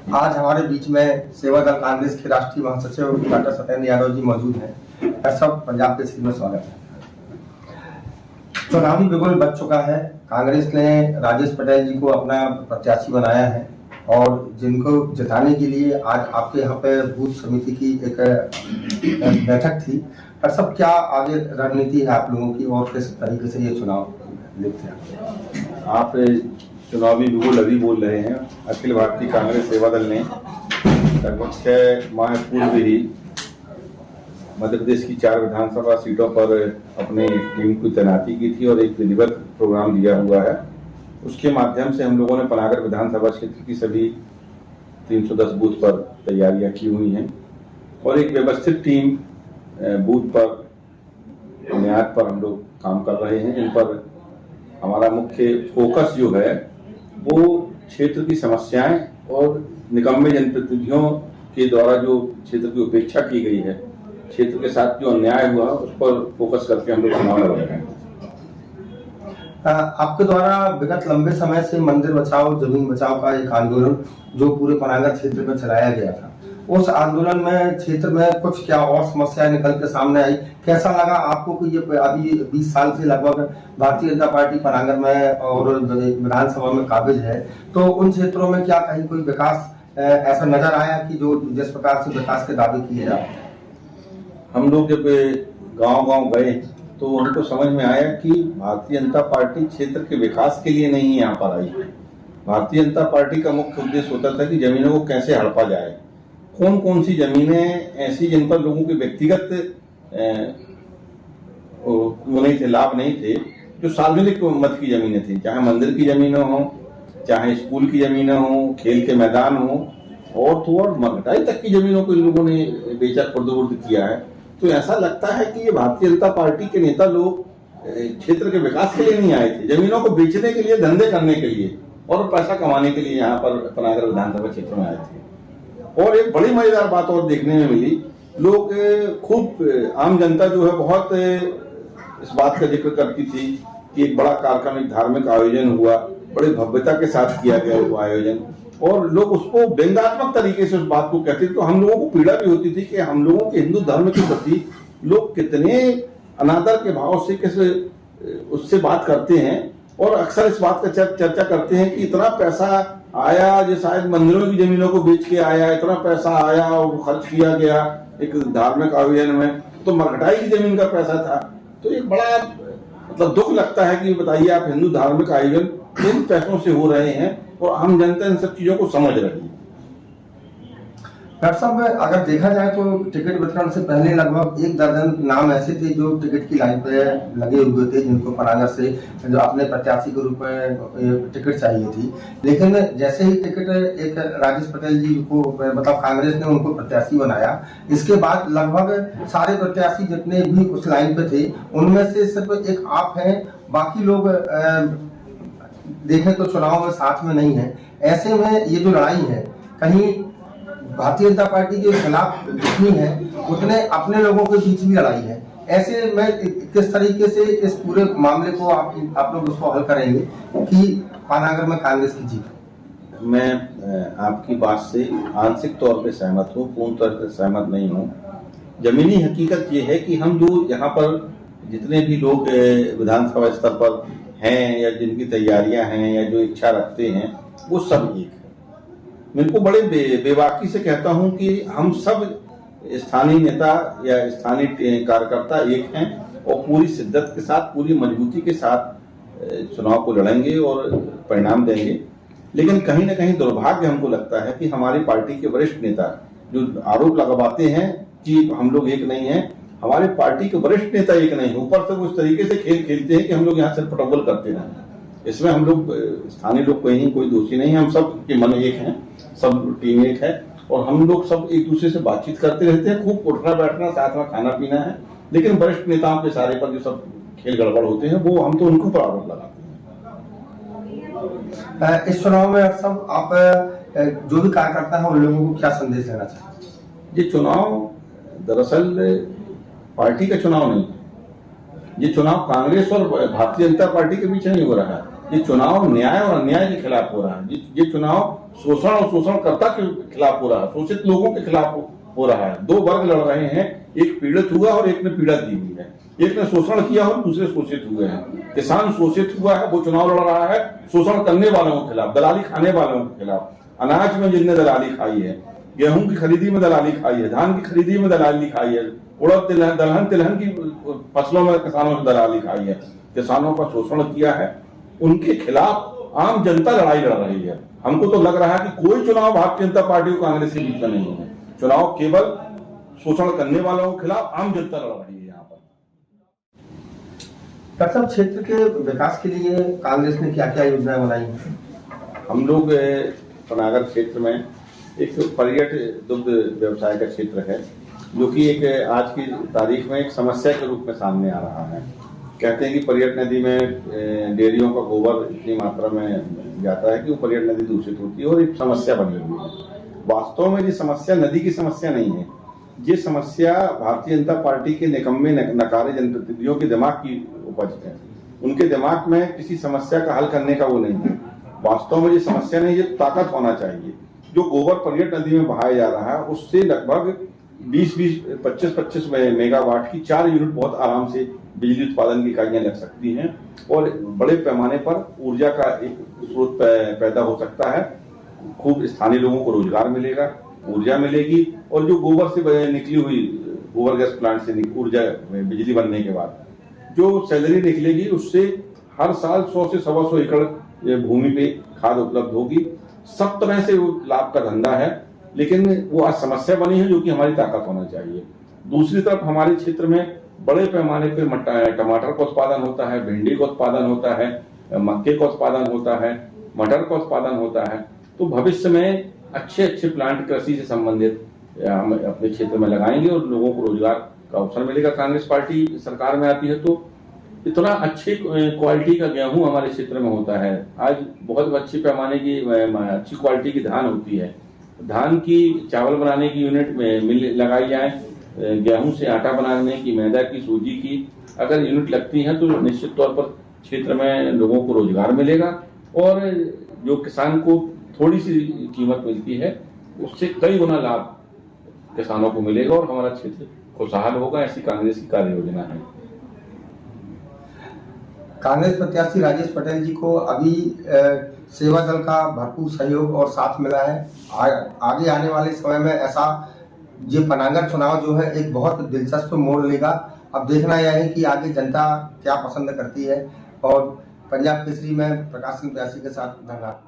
आज हमारे बीच में सेवा दल कांग्रेस के राष्ट्रीय महासचिव डॉक्टर सत्येंद्र यादव जी मौजूद हैं। सब पंजाब के सीट में स्वागत है। चुनावी बिगुल बच चुका है। कांग्रेस ने राजेश पटेल जी को अपना प्रत्याशी बनाया है और जिनको जिताने के लिए आज आपके यहाँ पे बूथ समिति की एक बैठक थी। पर सब क्या आगे रणनीति है आप लोगों की और किस तरीके से ये चुनाव देखते हैं आप? चुनावी बिगुल अभी बोल रहे हैं। अखिल भारतीय कांग्रेस सेवा दल ने लगभग 6 माह पूर्व ही मध्य प्रदेश की 4 विधानसभा सीटों पर अपनी टीम की तैनाती की थी और एक विधिवत प्रोग्राम दिया हुआ है। उसके माध्यम से हम लोगों ने पनागर विधानसभा क्षेत्र की सभी 310 बूथ पर तैयारियां की हुई हैं और एक व्यवस्थित टीम बूथ पर बुनियाद पर हम लोग काम कर रहे हैं। इन पर हमारा मुख्य फोकस जो है वो क्षेत्र की समस्याएं और निकम्मे जनप्रतिनिधियों के द्वारा जो क्षेत्र की उपेक्षा की गई है, क्षेत्र के साथ जो अन्याय हुआ उस पर फोकस करके हम लोग चुनाव लड़ रहे हैं। आपके द्वारा विगत लंबे समय से मंदिर बचाओ जमीन बचाओ का एक आंदोलन जो पूरे पनागर क्षेत्र में चलाया गया था, उस आंदोलन में क्षेत्र में कुछ क्या और समस्याएं निकल के सामने आई? कैसा लगा आपको कि ये अभी 20 साल से लगभग भारतीय जनता पार्टी पनागर में और विधानसभा में काबिज है, तो उन क्षेत्रों में क्या कहीं कोई विकास ऐसा नजर आया कि जो जिस प्रकार से विकास के दावे किए जा रहे हैं? हम लोग जब गांव-गांव गए तो हमको समझ में आया कि भारतीय जनता पार्टी क्षेत्र के विकास के लिए नहीं यहाँ पर आई। भारतीय जनता पार्टी का मुख्य उद्देश्य होता था कि जमीनों को कैसे हड़पा जाए, कौन कौन सी जमीनें ऐसी जिन पर लोगों के व्यक्तिगत वो नहीं थे, लाभ नहीं थे, जो सार्वजनिक मत की जमीनें थी, चाहे मंदिर की जमीनें हों, चाहे स्कूल की जमीनें हों, खेल के मैदान हों और तो और मगटाई तक की जमीनों को इन लोगों ने बेचा खुर्द किया है। तो ऐसा लगता है कि ये भारतीय जनता पार्टी के नेता लोग क्षेत्र के विकास के लिए नहीं आए थे, जमीनों को बेचने के लिए, धंधे करने के लिए और पैसा कमाने के लिए यहाँ पर पनागर विधानसभा क्षेत्र में आए थे। और एक बड़ी मजेदार बात और देखने में मिली, लोग खूब आम जनता जो है बहुत इस बात का जिक्र करती थी कि एक बड़ा कार्यक्रम, एक धार्मिक आयोजन हुआ, बड़े भव्यता के साथ किया गया वो आयोजन, और लोग उसको व्यंग्यात्मक तरीके से उस बात को कहते थे। तो हम लोगों को पीड़ा भी होती थी कि हम लोगों के हिंदू धर्म के प्रति लोग कितने अनादर के भाव से कैसे उससे बात करते हैं और अक्सर इस बात का चर्चा करते हैं कि इतना पैसा आया जो शायद मंदिरों की जमीनों को बेच के आया, इतना पैसा आया और खर्च किया गया एक धार्मिक आयोजन में, तो मरघटाई की जमीन का पैसा था। तो एक बड़ा मतलब दुख लगता है कि बताइए आप हिंदू धार्मिक आयोजन किन पैसों से हो रहे हैं और आम जनता इन सब चीजों को समझ रही है। डॉक्टर साहब, अगर देखा जाए तो टिकट वितरण से पहले लगभग 1 दर्जन नाम ऐसे थे जो टिकट की लाइन पे लगे हुए थे, जिनको पनागर से जो अपने प्रत्याशी के रूप में टिकट चाहिए थी। लेकिन जैसे ही टिकट एक राजेश पटेल जी को मतलब कांग्रेस ने उनको प्रत्याशी बनाया, इसके बाद लगभग सारे प्रत्याशी जितने भी उस लाइन पे थे उनमें से सिर्फ एक आप हैं, बाकी लोग देखें तो चुनाव में साथ में नहीं है। ऐसे में ये जो लड़ाई है कहीं भारतीय जनता पार्टी के खिलाफ जितनी है उतने अपने लोगों के बीच भी लड़ाई है। ऐसे में किस तरीके से इस पूरे मामले को आप लोग उसको हल करेंगे कि पनागर में कांग्रेस की जीत? मैं आपकी बात से आंशिक तौर पे सहमत हूँ, पूर्ण तौर पर सहमत नहीं हूँ। जमीनी हकीकत ये है कि हम जो यहाँ पर जितने भी लोग विधानसभा स्तर पर हैं या जिनकी तैयारियां हैं या जो इच्छा रखते हैं वो सब एक है। मेरे को बड़े बेबाकी से कहता हूं कि हम सब स्थानीय नेता या स्थानीय कार्यकर्ता एक हैं और पूरी शिद्दत के साथ, पूरी मजबूती के साथ चुनाव को लड़ेंगे और परिणाम देंगे। लेकिन कहीं ना कहीं दुर्भाग्य हमको लगता है कि हमारी पार्टी के वरिष्ठ नेता जो आरोप लगाते हैं कि हम लोग एक नहीं है, हमारी पार्टी के वरिष्ठ नेता एक नहीं है, ऊपर से वो इस तरीके से खेल खेलते हैं कि हम लोग यहाँ सिर्फ पटोबल करते रहें। इसमें हम लोग स्थानीय लोग कहीं कोई दोषी नहीं है, हम सब के मन एक हैं, सब टीम एक है और हम लोग सब एक दूसरे से बातचीत करते रहते हैं, खूब उठना बैठना, साथ में खाना पीना है। लेकिन वरिष्ठ नेताओं के सारे पर जो सब खेल गड़बड़ होते हैं वो हम तो उनको पर आरोप लगाते हैं। इस चुनाव में सब आप जो भी कार्यकर्ता है उन लोगों को क्या संदेश देना चाहते हैं? ये चुनाव दरअसल पार्टी का चुनाव नहीं है, ये चुनाव कांग्रेस और भारतीय जनता पार्टी के बीच नहीं हो रहा है। ये चुनाव न्याय और अन्याय के खिलाफ हो रहा है। ये चुनाव शोषण और शोषणकर्ता के खिलाफ हो रहा है, शोषित लोगों के खिलाफ हो रहा है। दो वर्ग लड़ रहे हैं, एक पीड़ित हुआ और एक ने पीड़ा दी हुई है। एक ने शोषण किया और दूसरे शोषित हुए हैं। किसान शोषित हुआ है, वो चुनाव लड़ रहा है शोषण करने वालों के खिलाफ, दलाली खाने वालों के खिलाफ। अनाज में जिनने दलाली खाई है, गेहूं की खरीदी में दलाली खाई है, धान की खरीदी में दलाली खाई है, उड़द दलहन तिलहन की फसलों में किसानों ने दलाली खाई है, किसानों का शोषण किया है, उनके खिलाफ आम जनता लड़ाई लड़ रही है। हमको तो लग रहा है कि कोई चुनाव भारतीय जनता पार्टी और कांग्रेस के बीच में नहीं है। चुनाव केवल शोषण करने वालों के खिलाफ आम जनता लड़ रही है। यहाँ पर डॉक्टर साहब, क्षेत्र के विकास के लिए कांग्रेस ने क्या क्या योजनाएं बनाई हैं? हम लोग पनागर क्षेत्र में एक पर्यटन दुग्ध व्यवसाय का क्षेत्र है, जो कि एक आज की तारीख में एक समस्या के रूप में सामने आ रहा है। कहते हैं कि पर्यटन नदी में डेयरियों का गोबर इतनी मात्रा में जाता है कि वो पर्यटन नदी दूषित होती है और एक समस्या बनी हुई है। वास्तव में ये समस्या नदी की समस्या नहीं है, ये समस्या भारतीय जनता पार्टी के निकम्मे नकारे जनप्रतिनिधियों के दिमाग की उपज है। उनके दिमाग में किसी समस्या का हल करने का वो नहीं है। वास्तव में ये समस्या नहीं, ये ताकत होना चाहिए। जो गोबर पर्यटन नदी में बहाया जा रहा है, उससे लगभग 25 मेगावाट की 4 यूनिट बहुत आराम से बिजली उत्पादन की इकाइयां लग सकती हैं और बड़े पैमाने पर ऊर्जा का एक स्रोत पैदा हो सकता है। खूब स्थानीय लोगों को रोजगार मिलेगा, ऊर्जा मिलेगी और जो गोबर से निकली हुई गोबर गैस प्लांट से ऊर्जा बिजली बनने के बाद जो सैलरी निकलेगी, उससे हर साल 100 से 125 एकड़ भूमि पे खाद उपलब्ध होगी। सब तरह से वो लाभ का धंधा है, लेकिन वो आज समस्या बनी है, जो कि हमारी ताकत होना चाहिए। दूसरी तरफ हमारे क्षेत्र में बड़े पैमाने पे टमाटर का उत्पादन होता है, भिंडी का उत्पादन होता है, मक्के का उत्पादन होता है, मटर का उत्पादन होता है। तो भविष्य में अच्छे प्लांट कृषि से संबंधित हम अपने क्षेत्र में लगाएंगे और लोगों को रोजगार का अवसर मिलेगा। कांग्रेस पार्टी सरकार में आती है तो इतना अच्छी क्वालिटी का गेहूं हमारे क्षेत्र में होता है। आज बहुत अच्छी पैमाने की अच्छी क्वालिटी की धान होती है। धान की चावल बनाने की यूनिट में मिल लगाई जाए, गेहूं से आटा बनाने की, मैदा की, सूजी की अगर यूनिट लगती है तो निश्चित तौर पर क्षेत्र में लोगों को रोजगार मिलेगा और जो किसान को थोड़ी सी कीमत मिलती है, उससे कई गुना लाभ किसानों को मिलेगा और हमारा क्षेत्र खुशहाल होगा। ऐसी कांग्रेस की कार्य योजना है। कांग्रेस प्रत्याशी राजेश पटेल जी को अभी सेवा दल का भरपूर सहयोग और साथ मिला है। आगे आने वाले समय में ऐसा ये पनागर चुनाव जो है एक बहुत दिलचस्प मोड़ लेगा। अब देखना यह है कि आगे जनता क्या पसंद करती है। और पंजाब केसरी में प्रकाश सिंह प्यासी के साथ धन्यवाद।